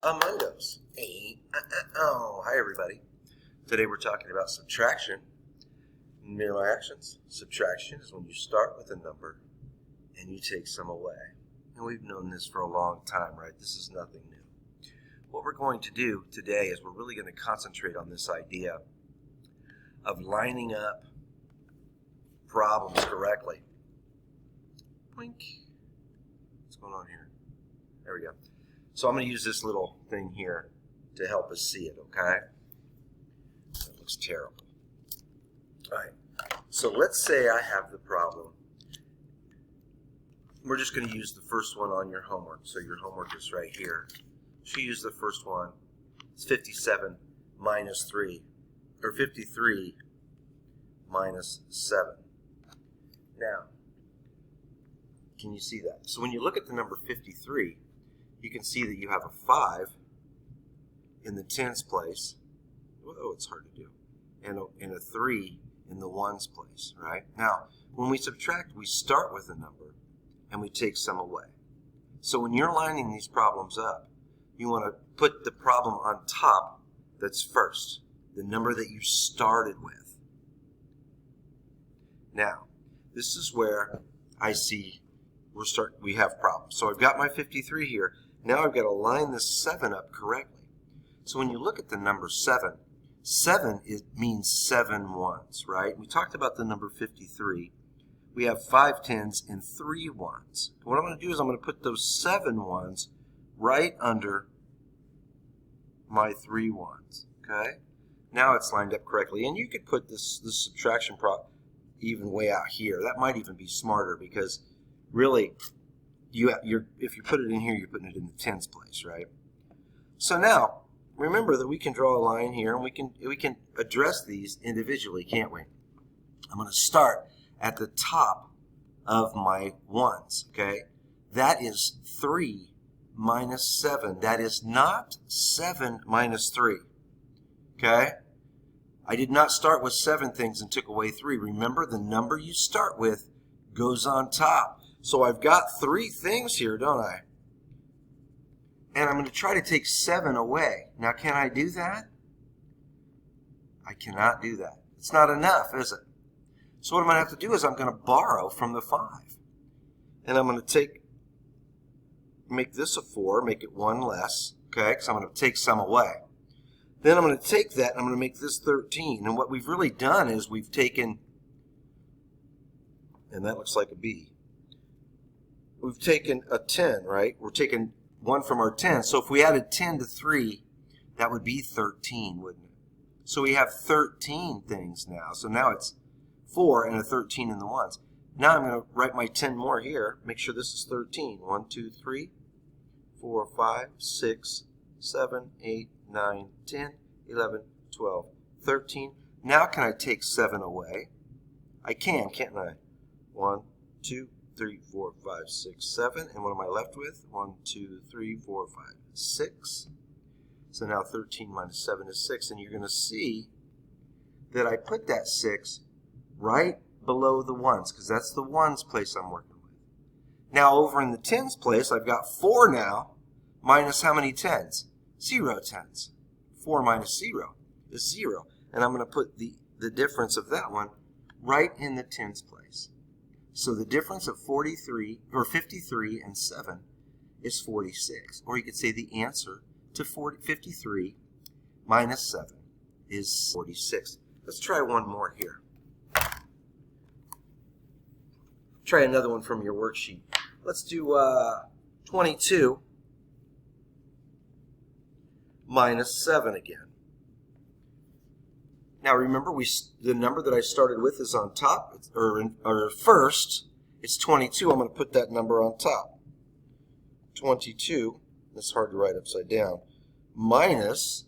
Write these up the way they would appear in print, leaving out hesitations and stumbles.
Among Us. Oh, hi everybody. Today we're talking about subtraction. Near my actions. Subtraction is when you start with a number and you take some away. And we've known this for a long time, right? This is nothing new. What we're going to do today is we're really going to concentrate on this idea of lining up problems correctly. Boink. What's going on here? There we go. So I'm going to use this little thing here to help us see it, okay? That looks terrible. All right, so let's say I have the problem. We're just going to use the first one on your homework. So your homework is right here. So use the first one. It's 57 minus 3, or 53 minus 7. Now, can you see that? So when you look at the number 53, you can see that you have a 5 in the tens place. Whoa, it's hard to do. And a 3 in the ones place, right? Now, when we subtract, we start with a number and we take some away. So when you're lining these problems up, you want to put the problem on top that's first, the number that you started with. Now, this is where I see we have problems. So I've got my 53 here. Now I've got to line this 7 up correctly. So when you look at the number 7, 7 means 7 ones, right? We talked about the number 53. We have 5 tens and 3 ones. What I'm going to do is I'm going to put those 7 ones right under my 3 ones, okay? Now it's lined up correctly. And you could put this subtraction problem even way out here. That might even be smarter because really, if you put it in here, you're putting it in the tens place, right? So now, remember that we can draw a line here, and we can address these individually, can't we? I'm going to start at the top of my ones, okay? That is 3 minus 7. That is not 7 minus 3, okay? I did not start with 7 things and took away 3. Remember, the number you start with goes on top. So I've got 3 things here, don't I? And I'm going to try to take 7 away. Now, can I do that? I cannot do that. It's not enough, is it? So what I'm going to have to do is I'm going to borrow from the 5. And I'm going to make this a 4, make it 1 less, okay? Because I'm going to take some away. Then I'm going to take that and I'm going to make this 13. And what we've really done is we've taken, and that looks like a B. We've taken a 10, right? We're taking 1 from our 10. So if we added 10 to 3, that would be 13, wouldn't it? So we have 13 things now. So now it's 4 and a 13 in the ones. Now I'm going to write my 10 more here. Make sure this is 13. 1, 2, 3, 4, 5, 6, 7, 8, 9, 10, 11, 12, 13. Now can I take 7 away? I can, can't I? 1, 2, 3, 4, 5, 6, 7. And what am I left with? 1, 2, 3, 4, 5, 6. So now 13 minus 7 is 6. And you're going to see that I put that 6 right below the ones because that's the ones place I'm working with. Now over in the tens place, I've got 4 now minus how many tens? 0 tens. 4 minus 0 is 0. And I'm going to put the difference of that one right in the tens place. So the difference of 53 and 7 is 46. Or you could say the answer to 53 minus 7 is 46. Let's try one more here. Try another one from your worksheet. Let's do 22 minus 7 again. Now remember, the number that I started with is on top, or first, it's 22. I'm going to put that number on top. 22, that's hard to write upside down, minus,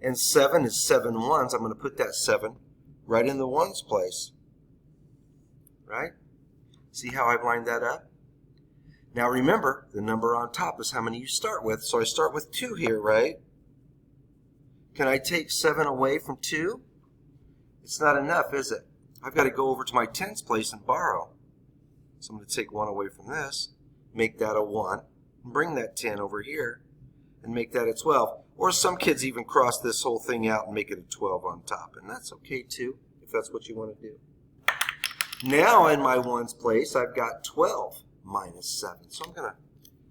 and 7 is 7 ones. I'm going to put that 7 right in the ones place. Right? See how I've lined that up? Now remember, the number on top is how many you start with. So I start with 2 here, right? Can I take 7 away from 2? It's not enough, is it? I've got to go over to my tens place and borrow. So I'm going to take 1 away from this, make that a 1, and bring that 10 over here, and make that a 12. Or some kids even cross this whole thing out and make it a 12 on top. And that's okay too, if that's what you want to do. Now in my ones place, I've got 12 minus 7. So I'm going to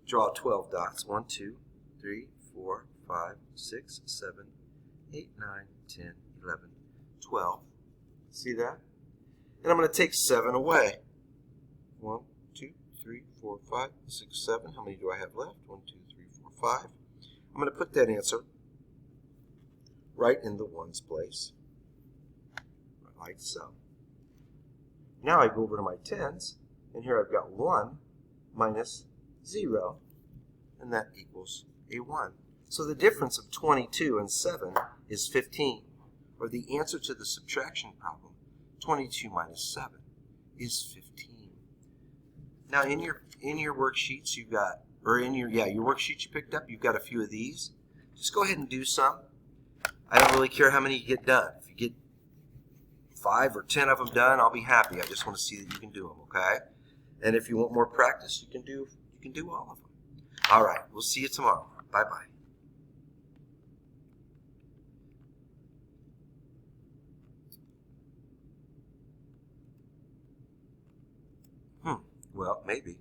draw 12 dots. 1, 2, 3, 4, 5, 6, 7, 8, 9, 10, 11, 12. See that? And I'm going to take 7 away. 1, 2, 3, 4, 5, 6, 7. How many do I have left? 1, 2, 3, 4, 5. I'm going to put that answer right in the ones place, like so. Now I go over to my tens, and here I've got 1 minus 0, and that equals a 1. So the difference of 22 and 7 is 15, or the answer to the subtraction problem, 22 minus 7, is 15. Now in your worksheets you've got, or in your worksheet you picked up, you've got a few of these. Just go ahead and do some. I don't really care how many you get done. If you get 5 or 10 of them done, I'll be happy. I just want to see that you can do them, okay? And if you want more practice, you can do all of them. All right, we'll see you tomorrow. Bye-bye. Well, maybe.